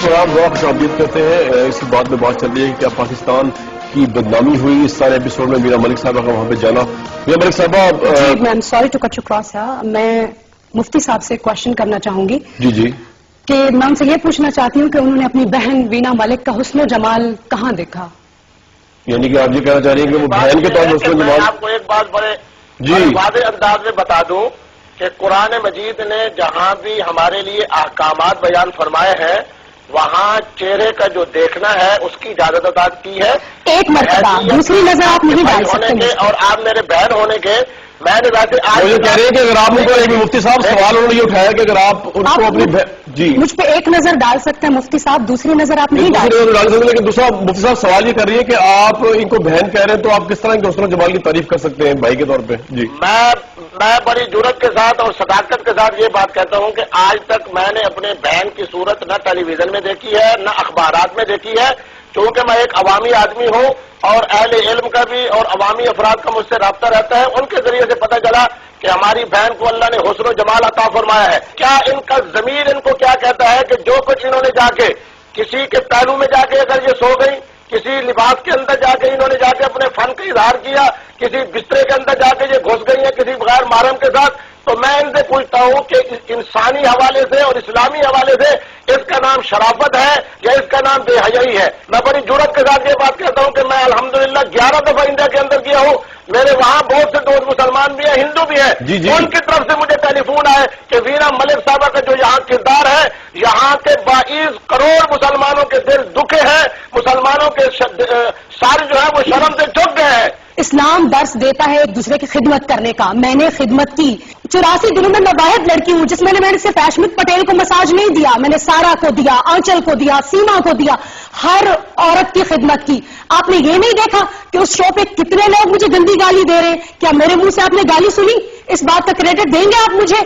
Programme بڑا خوش آمدید کرتے ہیں. اسی بات میں بات چل رہی ہے کہ کیا پاکستان کی بدنامی ہوئی اس سارے ایپیسوڈ میں. میرا ملک صاحبہ کا وہاں پہ جانا. میرا ملک صاحبہ جی ma'am sorry to cut you cross. میں مفتی صاحب سے کوشچن کرنا چاہوں گی. جی کہ میں ان سے یہ پوچھنا چاہتی ہوں کہ انہوں نے اپنی بہن وینا ملک کا حسن و جمال کہاں دیکھا؟ یعنی کہ آپ یہ کہنا چاہ رہی ہیں کہ وہ بہن کے طور پر حسن و جمال. آپ کو ایک بات بڑے واضح انداز میں بتا دوں کہ قرآن مجید نے جہاں بھی ہمارے لیے احکامات بیان فرمائے ہیں وہاں چہرے کا جو دیکھنا ہے اس کی اجازت ادا کی ہے. ایک مرتبہ دوسری نظر آپ نہیں ڈال سکتے. اور آپ میرے بہن ہونے کے میں نے ویسے آج یہ کہہ رہے ہیں کہ اگر آپ ان کو مفتی صاحب سوال انہوں نے یہ اٹھایا کہ اگر آپ ان کو اپنی جی مجھ پہ ایک نظر ڈال سکتے ہیں مفتی صاحب, دوسری نظر آپ نہیں ڈال سکتے. لیکن دوسرا مفتی صاحب سوال یہ کر رہی ہے کہ آپ ان کو بہن کہہ رہے ہیں تو آپ کس طرح کے حسن و جمال کی تعریف کر سکتے ہیں بھائی کے طور پہ؟ جی میں بڑی جرات کے ساتھ اور صداقت کے ساتھ یہ بات کہتا ہوں کہ آج تک میں نے اپنے بہن کی صورت نہ ٹیلی ویژن میں دیکھی ہے نہ اخبارات میں دیکھی ہے, کیونکہ میں ایک عوامی آدمی ہوں اور اہل علم کا بھی اور عوامی افراد کا مجھ سے رابطہ رہتا ہے. ان کے ذریعے سے پتہ چلا کہ ہماری بہن کو اللہ نے حسن و جمال عطا فرمایا ہے. کیا ان کا ضمیر ان کو کیا کہتا ہے کہ جو کچھ انہوں نے جا کے کسی کے پہلو میں جا کے اگر یہ سو گئی, کسی لباس کے اندر جا کے انہوں نے جا کے اپنے فن کا اظہار کیا, کسی بسترے کے اندر جا کے یہ گھس گئی ہیں کسی بغیر محرم کے ساتھ, تو میں ان سے پوچھتا ہوں کہ انسانی حوالے سے اور اسلامی حوالے سے اس کا نام شرافت ہے یا اس کا نام بے حیائی ہے؟ میں بڑی جرات کے ساتھ یہ بات کہتا ہوں کہ میں الحمدللہ 11 دفعہ انڈیا کے اندر گیا ہوں. میرے وہاں بہت سے دوست مسلمان بھی ہیں, ہندو بھی ہیں. ان کی طرف سے مجھے ٹیلی فون آئے کہ وینا ملک صاحبہ کا جو یہاں کردار ہے, یہاں کے 22 کروڑ مسلمانوں کے دل دکھے ہیں, مسلمانوں کے سارے جو ہے وہ شرم سے جھک گئے ہیں. اسلام درس دیتا ہے ایک دوسرے کی خدمت کرنے کا. میں نے خدمت کی 84 دنوں میں واحد لڑکی ہوں جس میں نے صرف ایشمت پٹیل کو مساج نہیں دیا, میں نے سارا کو دیا, آنچل کو دیا, سیما کو دیا, ہر عورت کی خدمت کی. آپ نے یہ نہیں دیکھا کہ اس شو پہ کتنے لوگ مجھے گندی گالی دے رہے ہیں؟ کیا میرے منہ سے آپ نے گالی سنی؟ اس بات کا کریڈٹ دیں گے آپ مجھے؟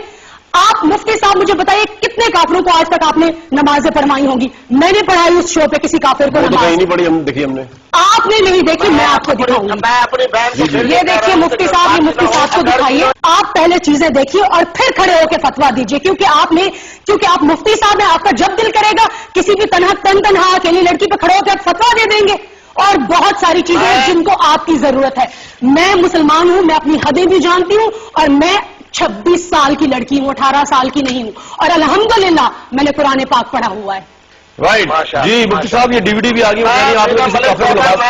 آپ مفتی صاحب مجھے بتائیے کتنے کافروں کو آج تک آپ نے نمازیں پڑھوائی ہوں گی؟ میں نے پڑھائی اس شو پہ کسی کافر کو نماز نہیں پڑھی. ہم دیکھیے ہم نے آپ نے نہیں دیکھی, میں آپ کو دکھاؤں گی. میں اپنی بہن کو یہ دیکھیے مفتی صاحب, یہ مفتی صاحب کو دکھائیے. آپ پہلے چیزیں دیکھیے اور پھر کھڑے ہو کے فتوا دیجیے, کیونکہ آپ مفتی صاحب ہیں. آپ کا جب دل کرے گا کسی بھی تنہا اکیلی لڑکی پہ کھڑے ہو کے آپ فتوا دے دیں گے. اور بہت ساری چیزیں ہیں جن کو آپ کی ضرورت ہے. میں مسلمان ہوں, میں اپنی حدیں بھی جانتی ہوں, اور میں 26 سال کی لڑکی ہوں, 18 سال کی نہیں ہوں, اور الحمدللہ میں نے قرآن پاک پڑھا ہوا ہے. رائٹ جی مفتی صاحب, یہ ڈی وی ڈی بھی آ گئی. آپ نے کس کافر کو نماز,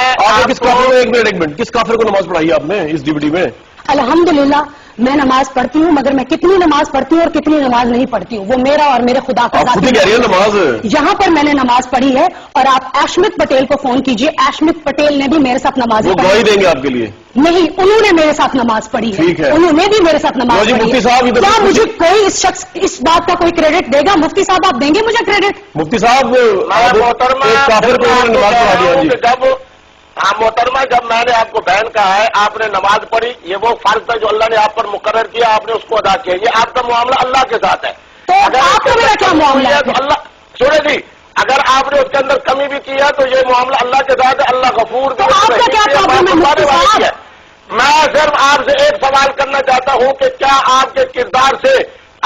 ایک منٹ, کس کافر کو نماز پڑھائی آپ نے اس ڈی وی ڈی میں؟ الحمدللہ میں نماز پڑھتی ہوں, مگر میں کتنی نماز پڑھتی ہوں اور کتنی نماز نہیں پڑھتی ہوں وہ میرا اور میرے خدا کا ذات ہے. نماز یہاں پر میں نے نماز پڑھی ہے, اور آپ ایشمت پٹیل کو فون کیجئے. ایشمت پٹیل نے بھی میرے ساتھ نماز گواہی دیں گے آپ کے لیے. نہیں, انہوں نے میرے ساتھ نماز پڑھی ہے, انہوں نے بھی میرے ساتھ نماز پڑھی ہے. کیا مجھے کوئی اس شخص اس بات کا کوئی کریڈٹ دے گا؟ مفتی صاحب آپ دیں گے مجھے کریڈٹ؟ مفتی صاحب کافر کو نماز پڑھا دیا. ہاں محترمہ, جب میں نے آپ کو بہن کہا ہے آپ نے نماز پڑھی, یہ وہ فرض ہے جو اللہ نے آپ پر مقرر کیا, آپ نے اس کو ادا کیا. یہ آپ کا معاملہ اللہ کے ساتھ ہے. تو آپ کا میرا کیا معاملہ ہے؟ تو اللہ سنے جی, اگر آپ نے اس کے اندر کمی بھی کی ہے تو یہ معاملہ اللہ کے ساتھ ہے. اللہ غفور ہے. میں صرف آپ سے ایک سوال کرنا چاہتا ہوں کہ کیا آپ کے کردار سے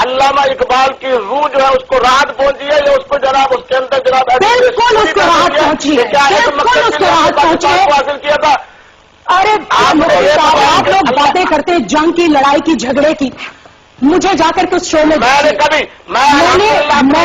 علامہ اقبال کی روح جو ہے اس کو راحت پہنچی ہے یا اس کو جناب اس کے اندر جناب بالکل اس کو راحت پہنچی ہے, بالکل اس کو راحت پہنچی ہے. حاصل کیا تھا. ارے آپ لوگ باتیں کرتے جنگ کی, لڑائی کی, جھگڑے کی. مجھے جا کر کے اس شو میں میں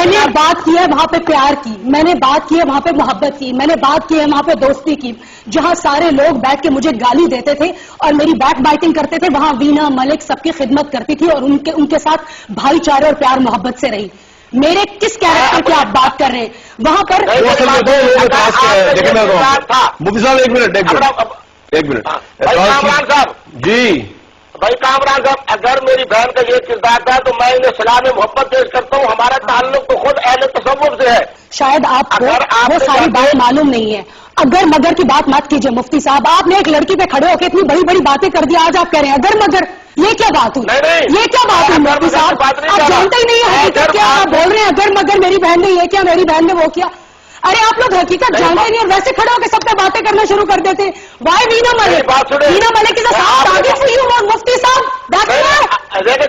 نے بات کی ہے وہاں پہ پیار کی, میں نے بات کی ہے وہاں پہ محبت کی, میں نے بات کی ہے وہاں پہ دوستی کی. جہاں سارے لوگ بیٹھ کے مجھے گالی دیتے تھے اور میری بیک بائٹنگ کرتے تھے, وہاں وینا ملک سب کی خدمت کرتی تھی اور ان کے ساتھ بھائی چارے اور پیار محبت سے رہی. میرے کس کیریکٹر کی آپ بات کر رہے ہیں وہاں پر؟ ایک منٹ صاحب جی. بھائی کامران صاحب, اگر میری بہن کا یہ کردار تھا تو میں انہیں سلام محبت پیش کرتا ہوں. ہمارا تعلق تو خود اہل تصوف سے ہے. شاید آپ کو وہ ساری بات معلوم نہیں ہے. اگر مگر کی بات مت کیجیے مفتی صاحب. آپ نے ایک لڑکی پہ کھڑے ہو کے اتنی بڑی بڑی باتیں کر دی, آج آپ کہہ رہے ہیں اگر مگر. یہ کیا بات ہوئی؟ یہ کیا بات ہوئی مفتی صاحب؟ آپ جانتے ہی نہیں ہے کیا آپ بول رہے ہیں اگر مگر میری بہن نے یہ کیا, میری بہن نے وہ کیا. ارے آپ لوگ حقیقت جانتے نہیں اور ویسے کھڑے ہو کے سب پہ باتیں کرنا شروع کر دیتے. وائی وینا ملک, وینا ملک کی مفتی صاحب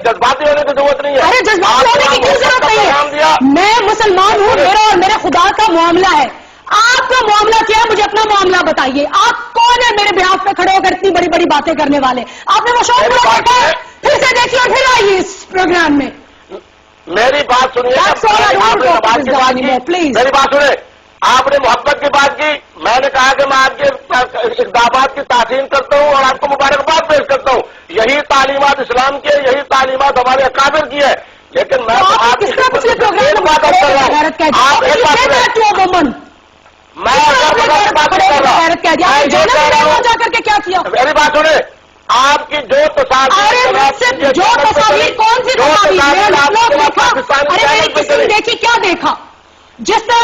جذباتی ہونے کی ضرورت نہیں ہے. ارے جذباتی ہونے کی کیوں ضرورت نہیں ہے؟ میں مسلمان ہوں, میرا اور میرے میرے خدا کا معاملہ ہے. آپ کا معاملہ کیا ہے؟ مجھے اپنا معاملہ بتائیے. آپ کون ہے میرے بیاف پہ کھڑے ہو کر اتنی بڑی بڑی باتیں کرنے والے؟ آپ نے وہ شو پورا دیکھا ہے؟ پھر سے دیکھیے اور پھر آئیے اس پروگرام میں. میری بات سنیے. پلیز میری بات سنیں. آپ نے محبت کی بات کی. میں نے کہا کہ میں آپ کے اقدامات کی تعظیم کرتا ہوں اور آپ کو مبارکباد پیش کرتا ہوں. یہی تعلیمات اسلام کی ہے, یہی تعلیمات ہمارے اکابر کی ہے. لیکن میں آپ کی پچھلے پروگرام میں بات کر رہا ہوں. آپ ایک بات سنیں. میں جا کر کے کیا کیا؟ میری بات سنیں. آپ کی جو تصاویر جو تصاویر کون سی تصاویر دیکھی کیا دیکھا؟ جس طرح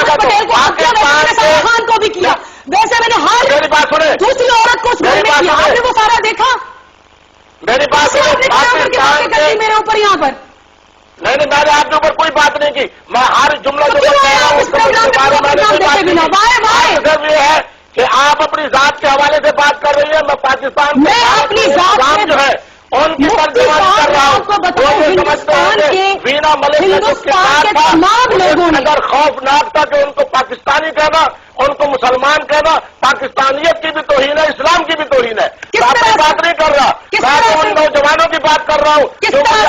پٹیل کو حق کیا ویسے سارا خان کو بھی کیا, ویسے میں نے میری بات سنیں. ہر دوسری عورت کو اس گھر میں کیا. آپ نے وہ سارا دیکھا؟ میری بات سنیں. پاکستان کے میرے اوپر یہاں پر نہیں میں نے آپ کے اوپر کوئی بات نہیں کی. میں ہر جملہ جو صرف یہ ہے کہ آپ اپنی ذات کے حوالے سے بات کر رہی ہے. میں پاکستان میں اپنی ذات جو ہے ان کی ترجمانی کر رہا ہوں. وینا ملک اگر خوفناک تھا کہ ان کو پاکستانی کہنا, ان کو مسلمان کہنا, پاکستانیت کی بھی توہین ہے, اسلام کی بھی توہین ہے. آپ کی بات نہیں کر رہا, میں تو ان نوجوانوں کی بات کر رہا ہوں جو آپ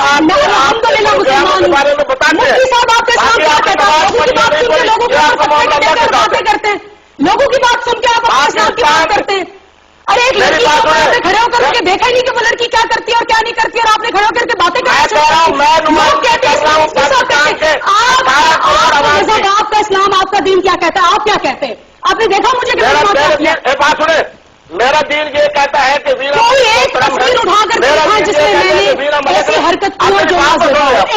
کے بارے میں بتاتے ہیں. لوگوں کی بات سن کے آپ اسلام کی بات کرتے ہیں. ارے ایک لڑکی کھڑے ہو کر کے دیکھا ہی نہیں کہ وہ لڑکی کیا کرتی ہے اور کیا نہیں کرتی, اور آپ نے کھڑے ہو کر کے باتیں آپ کا اسلام آپ کا دین کیا کہتا ہے؟ آپ کیا کہتے ہیں؟ آپ نے دیکھا مجھے بات سنیں. میرا دین یہ کہتا ہے کہ کوئی ایک تصویر اٹھا کر دکھائیں جس میں میں نے ایسی حرکت کی جو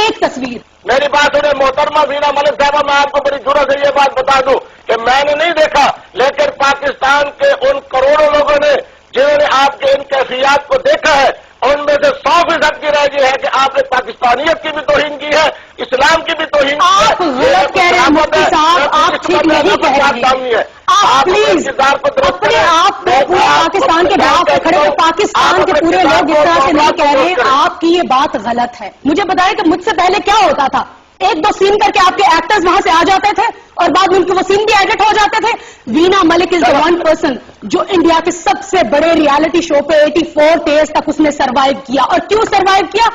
ایک تصویر. میری بات سنیں. محترمہ وینا ملک صاحبہ, میں آپ کو بڑی ضرورت سے یہ بات بتا دوں کہ میں نے نہیں دیکھا, لیکن پاکستان کے ان کروڑوں لوگوں نے جنہوں نے آپ کے ان کیفیات کو دیکھا ہے, ان میں سے 100% کی رائے یہ ہے کہ آپ نے پاکستانیت کی بھی توہین کی ہے, اسلام کی بھی توہین کی ہے. آپ غلط کہہ رہے ہیں مفتی صاحب, آپ ٹھیک نہیں کہہ رہے ہیں. آپ پلیز اپنے آپ کو پورے پاکستان کے باہر پہ کھڑے ہو, پاکستان کے پورے لوگ اس طرح سے نہیں کہہ رہے. آپ کی یہ بات غلط ہے. مجھے بتائیں کہ مجھ سے پہلے کیا ہوتا تھا؟ ایک دو سین کر کے آپ کے ایکٹرز وہاں سے آ جاتے تھے اور بعد میں ان کے وہ سین بھی ایڈٹ ہو جاتے تھے. وینا ملک از دا ون پرسن جو انڈیا کے سب سے بڑے ریالٹی شو پہ 84 ڈیز تک اس نے سروائیو کیا. اور کیوں سروائیو کیا؟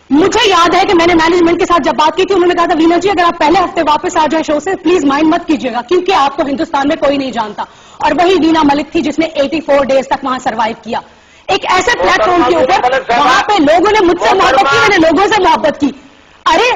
مجھے یاد ہے کہ میں نے مینجمنٹ کے ساتھ جب بات کی تھی, انہوں نے کہا تھا وینا جی اگر آپ پہلے ہفتے واپس آ جائیں شو سے پلیز مائنڈ مت کیجیے گا, کیونکہ آپ کو ہندوستان میں کوئی نہیں جانتا. اور وہی وینا ملک تھی جس نے 84 ڈیز تک وہاں سروائیو کیا, ایک ایسے پلیٹ فارم کے اوپر. وہاں پہ لوگوں نے مجھ سے محبت کی, میں نے لوگوں سے محبت کی. ارے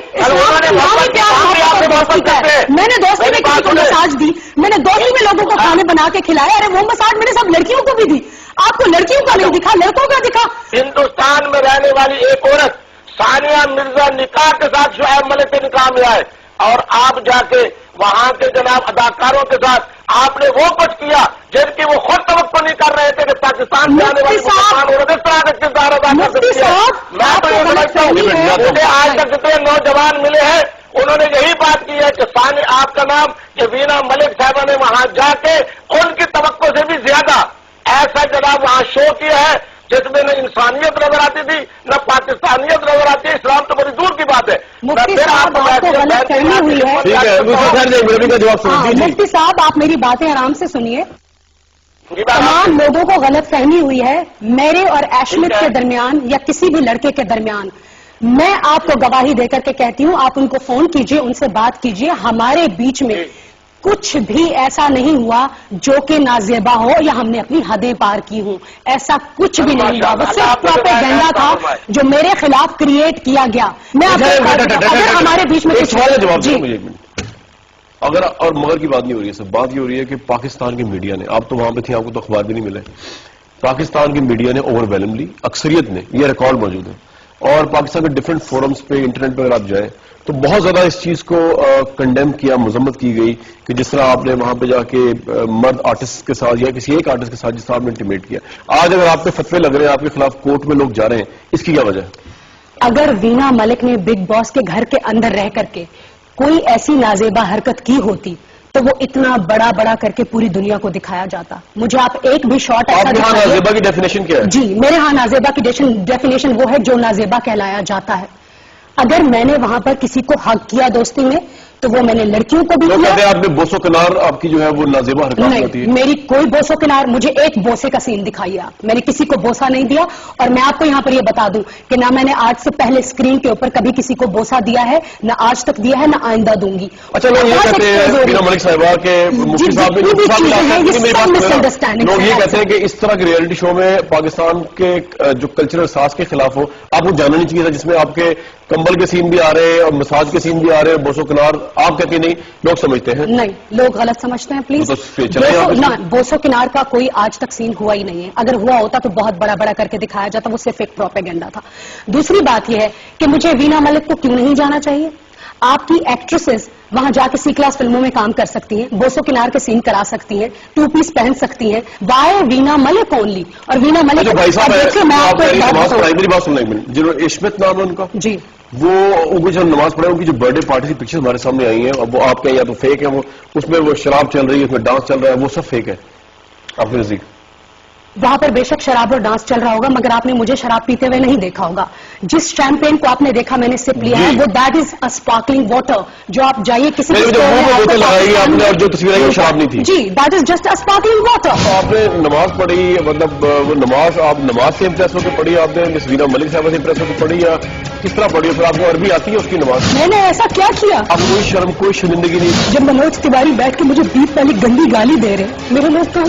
میں نے دوستی میں کسی کو مساج دی, میں نے دوستی میں لوگوں کو کھانے بنا کے کھلائے. ارے وہ مساج میں نے سب لڑکیوں کو بھی دی. آپ کو لڑکیوں کا نہیں دکھا, لڑکوں کا دکھا. ہندوستان میں رہنے والی ایک عورت ثانیہ مرزا نکاح کے ساتھ شعیب ملک کے نکاح میں آئے, اور آپ جا کے وہاں کے جناب اداکاروں کے ساتھ آپ نے وہ کچھ کیا جن کی وہ خود توقع نہیں کر رہے تھے کہ پاکستان سے آنے والی مسلمان عورت اس طرح کا کردار ادا کر سکتی ہے. میں تو یہ سمجھتا ہوں مجھے آج تک جتنے نوجوان ملے ہیں انہوں نے یہی بات کی ہے کہ ثانیہ آپ کا نام کہ وینا ملک صاحبہ نے وہاں جا کے ان کی توقع سے بھی زیادہ ایسا جناب وہاں شو کیا ہے جس میں نہ انسانیت نظر آتی تھی نہ پاکستانیت نظر آتی ہے. اسلام تو بڑی دور کی بات ہے. مفتی صاحب آپ کو غلط فہمی ہوئی ہے. مفتی صاحب آپ میری باتیں آرام سے سنیے. تمام لوگوں کو غلط فہمی ہوئی ہے میرے اور ایشمت کے درمیان یا کسی بھی لڑکے کے درمیان. میں آپ کو گواہی دے کر کے کہتی ہوں, آپ ان کو فون کیجئے, ان سے بات کیجئے. ہمارے بیچ میں کچھ بھی ایسا نہیں ہوا جو کہ نازیبا ہو یا ہم نے اپنی حدیں پار کی ہوں. ایسا کچھ بھی نہیں ہوا. وہ صرف پروپیگنڈا تھا جو میرے خلاف کریٹ کیا گیا. میں اگر ہمارے بیچ میں اگر اور مگر کی بات نہیں ہو رہی ہے, سب بات یہ ہو رہی ہے کہ پاکستان کی میڈیا نے, آپ تو وہاں پہ تھے, آپ کو تو اخبار بھی نہیں ملے, پاکستان کی میڈیا نے اوور ویلملی اکثریت نے, یہ ریکارڈ موجود ہے, اور پاکستان کے ڈفرینٹ فورمز پہ انٹرنیٹ پہ اگر آپ جائیں تو بہت زیادہ اس چیز کو کنڈیم کیا, مذمت کی گئی کہ جس طرح آپ نے وہاں پہ جا کے مرد آرٹسٹ کے ساتھ یا کسی ایک آرٹسٹ کے ساتھ جس طرح آپ نے انٹیمیٹ کیا. آج اگر آپ پہ فتوے لگ رہے ہیں, آپ کے خلاف کورٹ میں لوگ جا رہے ہیں, اس کی کیا وجہ ہے؟ اگر وینا ملک نے بگ باس کے گھر کے اندر رہ کر کے کوئی ایسی نازیبا حرکت کی ہوتی تو وہ اتنا بڑا بڑا کر کے پوری دنیا کو دکھایا جاتا. مجھے آپ ایک بھی شارٹ ایسا دکھائیے. نازیبا کی ڈیفینیشن کیا ہے؟ جی میرے ہاں نازیبا کی ڈیفینیشن وہ ہے جو نازیبا کہلایا جاتا ہے. اگر میں نے وہاں پر کسی کو حق کیا دوستی میں تو وہ میں نے لڑکیوں کو بھی لوگ کیا. کہتے ہیں آپ نے بوسو کنار آپ کی جو ہے وہ نازیبا حرکات ہوتی نہیں ہے. میری کوئی بوسو کنار, مجھے ایک بوسے کا سین دکھائیے آپ. میں نے کسی کو بوسا نہیں دیا, اور میں آپ کو یہاں پر یہ بتا دوں کہ نہ میں نے آج سے پہلے اسکرین کے اوپر کبھی کسی کو بوسا دیا ہے, نہ آج تک دیا ہے, نہ آئندہ دوں گی. اچھا لوگ یہ کہتے ہیں بینا ملک صاحبہ کہ مفتی صاحب نے لوگ یہ کہتے ہیں کہ اس طرح کے ریئلٹی شو میں پاکستان کے جو کلچرل ساز کے خلاف ہو, آپ کو جاننا نہیں چاہیے تھا, جس میں آپ کے کمبل کے سین بھی آ رہے ہیں اور مساج کے سین بھی آ رہے ہیں, بوسو کنار. آپ کہتے نہیں, لوگ سمجھتے ہیں. نہیں, لوگ غلط سمجھتے ہیں پلیز. بوسو کنار کا کوئی آج تک سین ہوا ہی نہیں ہے. اگر ہوا ہوتا تو بہت بڑا بڑا کر کے دکھایا جاتا, وہ صرف ایک پروپیگنڈا تھا. دوسری بات یہ ہے کہ مجھے وینا ملک کو کیوں نہیں جانا چاہیے. آپ کی ایکٹریسز وہاں جا کے سی کلاس فلموں میں کام کر سکتی ہیں, بوسو کنار کے سین کرا سکتی ہیں, 2 پیس پہن سکتی ہیں. وائی وینا ملک اونلی. اور وینا ملک بھائی صاحب میں آپ کو ایک بات نماز بتاؤں. پڑھائی, میری بات سن لیں, جنہوں عشمت نام ہے ان کا, جی وہ ان کو جب نماز پڑھے, ان کی جو برتھ ڈے پارٹی کی پکچر ہمارے سامنے آئی ہیں, اب وہ آپ کے یا تو فیک ہے, وہ اس میں وہ شراب چل رہی ہے, اس میں ڈانس چل رہا ہے, وہ سب فیک ہے آپ کے نزدیک؟ وہاں پر بے شک شراب اور ڈانس چل رہا ہوگا, مگر آپ نے مجھے شراب پیتے ہوئے نہیں دیکھا ہوگا. جس شیمپین کو آپ نے دیکھا میں نے سپ لیا ہے, وہ that is a sparkling water. جو آپ جائیے کسی جو منہ میں بوتل لگائی آپ نے اور جو تصویر آئی وہ شراب نہیں تھی. جی that is just a sparkling water. آپ نے نماز پڑھی, مطلب وہ نماز آپ نماز سے امپریس ہو کے پڑھی, آپ نے مس وینا ملک صاحبہ سے امپریس ہو کے پڑھی, یا کس طرح پڑھی؟ پھر آپ کو عربی آتی ہے اس کی نماز؟ میں نے ایسا کیا کیا؟ آپ کوئی شرم کوئی شرمندگی نہیں؟ جب منوج تیواری بیٹھ کے مجھے 20 والی گندی گالی دے رہے, میرے لوگ کہاں